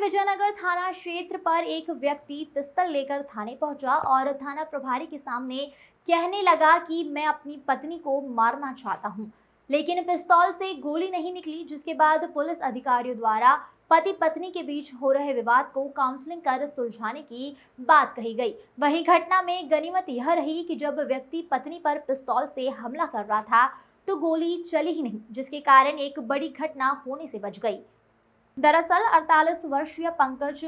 विजयनगर थाना क्षेत्र पर एक व्यक्ति पिस्तौल लेकर थाने पहुंचा और थाना प्रभारी के सामने कहने लगा कि मैं अपनी पत्नी को मारना चाहता हूं, लेकिन पिस्तौल से गोली नहीं निकली। जिसके बाद पुलिस अधिकारियों द्वारा पति पत्नी के बीच हो रहे विवाद को काउंसलिंग कर सुलझाने की बात कही गई। वहीं घटना में गनीमत यह रही कि जब व्यक्ति पत्नी पर पिस्तौल से हमला कर रहा था तो गोली चली ही नहीं, जिसके कारण एक बड़ी घटना होने से बच गई। दरअसल 48 वर्षीय पंकज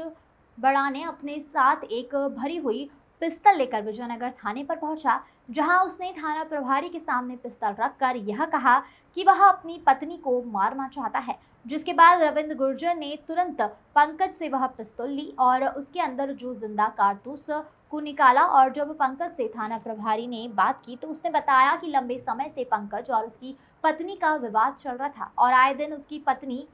बड़ा ने अपने साथ एक भरी हुई पिस्तौल लेकर विजयनगर थाने पर पहुंचा, जहां उसने थाना प्रभारी के सामने पिस्तौल रखकर यह कहा कि वह अपनी पत्नी को मारना चाहता है। जिसके बाद रविंद्र गुर्जर ने तुरंत पंकज से वह पिस्तौल ली और उसके अंदर जो जिंदा कारतूस को निकाला। और जब पंकज से थाना प्रभारी ने बात की तो उसने बताया कि लंबे समय से पंकज और उसकी पत्नी का विवाद चल रहा था और आए दिन उसकी पत्नी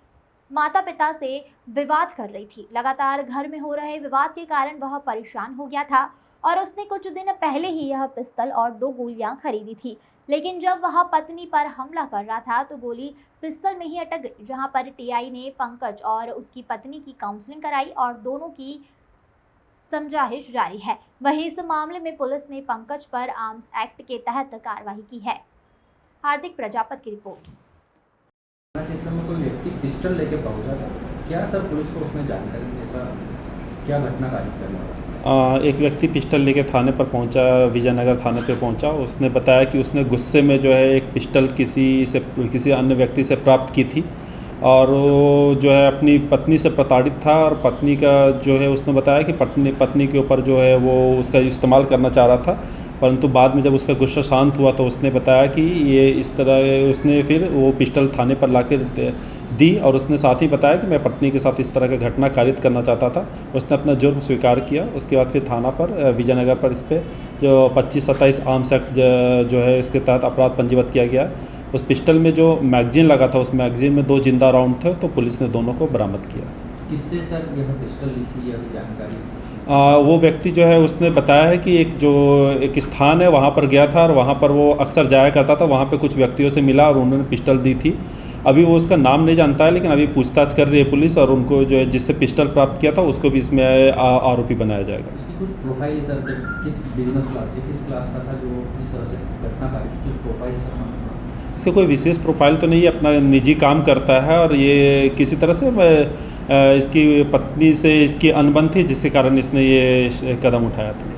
माता पिता से विवाद कर रही थी। लगातार घर में हो रहे विवाद के कारण वह परेशान हो गया था और उसने कुछ दिन पहले ही यह पिस्तौल और 2 गोलियां खरीदी थी, लेकिन जब वह पत्नी पर हमला कर रहा था तो गोली पिस्तौल में ही अटक गई। जहां पर टीआई ने पंकज और उसकी पत्नी की काउंसलिंग कराई और दोनों की समझाइश जारी है। वहीं इस मामले में पुलिस ने पंकज पर आर्म्स एक्ट के तहत कार्रवाई की है। हार्दिक प्रजापत की रिपोर्ट। क्षेत्र में कोई व्यक्ति पिस्टल लेके पहुंचा था, क्या सर पुलिस को उसमें जानकारी दी? ऐसा क्या घटना कारित करना? एक व्यक्ति पिस्टल लेके थाने पर पहुंचा, विजयनगर थाने पे पहुंचा। उसने बताया कि उसने गुस्से में जो है एक पिस्टल किसी अन्य व्यक्ति से प्राप्त की थी और वो जो है अपनी पत्नी से प्रताड़ित था और पत्नी का जो है उसने बताया कि पत्नी के ऊपर जो है वो उसका इस्तेमाल करना चाह रहा था, परंतु बाद में जब उसका गुस्सा शांत हुआ तो उसने बताया कि ये इस तरह उसने फिर वो पिस्टल थाने पर लाकर दी और उसने साथ ही बताया कि मैं पत्नी के साथ इस तरह का घटना कारित करना चाहता था। उसने अपना जुर्म स्वीकार किया। उसके बाद फिर थाना पर विजयनगर पर इस पर जो 25-27 आर्म्स एक्ट जो है इसके तहत अपराध पंजीबद्ध किया गया। उस पिस्टल में जो मैगजीन लगा था उस मैगजीन में 2 जिंदा राउंड थे, तो पुलिस ने दोनों को बरामद किया। किससे सर यह पिस्टल ली थी, यह जानकारी? वो व्यक्ति जो है उसने बताया है कि एक स्थान है वहाँ पर गया था और वहाँ पर वो अक्सर जाया करता था। वहाँ पे कुछ व्यक्तियों से मिला और उन्होंने पिस्टल दी थी। अभी वो उसका नाम नहीं जानता है, लेकिन अभी पूछताछ कर रही है पुलिस और उनको जो है जिससे पिस्टल प्राप्त किया था उसको भी इसमें आरोपी बनाया जाएगा। इसकी कुछ प्रोफाइल सर, किस बिजनेस क्लास से किस क्लास का था जो इस तरह से घटना कारित? कुछ प्रोफाइल सर? इसका कोई विशेष प्रोफाइल तो नहीं है, अपना निजी काम करता है और ये किसी तरह से इसकी पत्नी से इसकी अनबन थी जिसके कारण इसने ये कदम उठाया था।